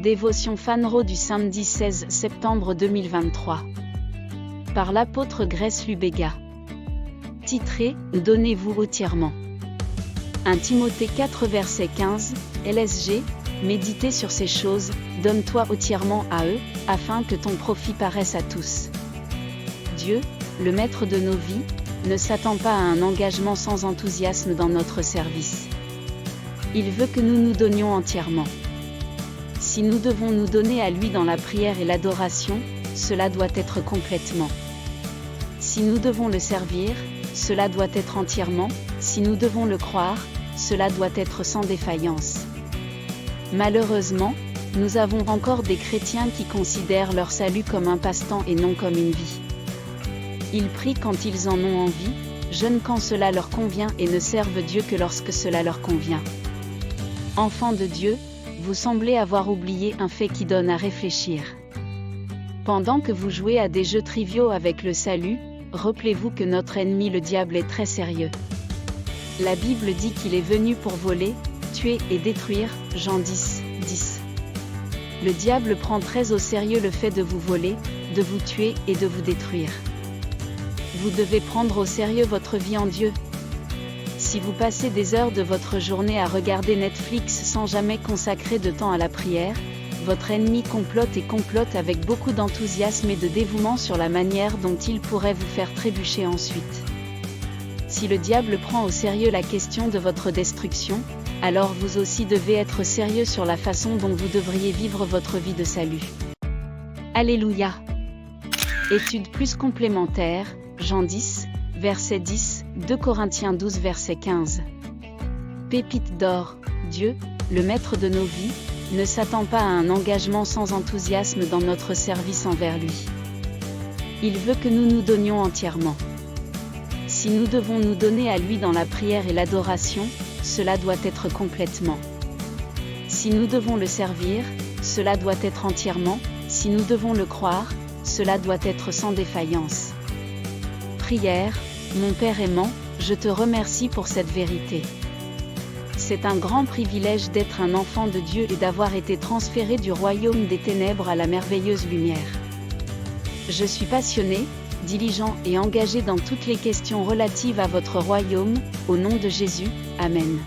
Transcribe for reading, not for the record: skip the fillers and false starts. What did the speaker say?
Dévotion Fanro du samedi 16 septembre 2023. Par l'apôtre Grace Lubega. Titré « Donnez-vous entièrement ». 1 Timothée 4 verset 15, LSG, méditez sur ces choses, donne-toi entièrement à eux, afin que ton profit paraisse à tous. Dieu, le maître de nos vies, ne s'attend pas à un engagement sans enthousiasme dans notre service. Il veut que nous nous donnions entièrement. Si nous devons nous donner à lui dans la prière et l'adoration, cela doit être complètement. Si nous devons le servir, cela doit être entièrement. Si nous devons le croire, cela doit être sans défaillance. Malheureusement, nous avons encore des chrétiens qui considèrent leur salut comme un passe-temps et non comme une vie. Ils prient quand ils en ont envie, jeûnent quand cela leur convient et ne servent Dieu que lorsque cela leur convient. Enfants de Dieu, vous semblez avoir oublié un fait qui donne à réfléchir. Pendant que vous jouez à des jeux triviaux avec le salut, rappelez-vous que notre ennemi le diable est très sérieux. La Bible dit qu'il est venu pour voler, tuer et détruire, Jean 10, 10. Le diable prend très au sérieux le fait de vous voler, de vous tuer et de vous détruire. Vous devez prendre au sérieux votre vie en Dieu. Si vous passez des heures de votre journée à regarder Netflix sans jamais consacrer de temps à la prière, votre ennemi complote avec beaucoup d'enthousiasme et de dévouement sur la manière dont il pourrait vous faire trébucher ensuite. Si le diable prend au sérieux la question de votre destruction, alors vous aussi devez être sérieux sur la façon dont vous devriez vivre votre vie de salut. Alléluia. Étude plus complémentaire, Jean 10, verset 10, 2 Corinthiens 12 verset 15. Pépite d'or, Dieu, le maître de nos vies, ne s'attend pas à un engagement sans enthousiasme dans notre service envers lui. Il veut que nous nous donnions entièrement. Si nous devons nous donner à lui dans la prière et l'adoration, cela doit être complètement. Si nous devons le servir, cela doit être entièrement. Si nous devons le croire, cela doit être sans défaillance. Prière, mon Père aimant, je te remercie pour cette vérité. C'est un grand privilège d'être un enfant de Dieu et d'avoir été transféré du royaume des ténèbres à la merveilleuse lumière. Je suis passionné, diligent et engagé dans toutes les questions relatives à votre royaume, au nom de Jésus, Amen.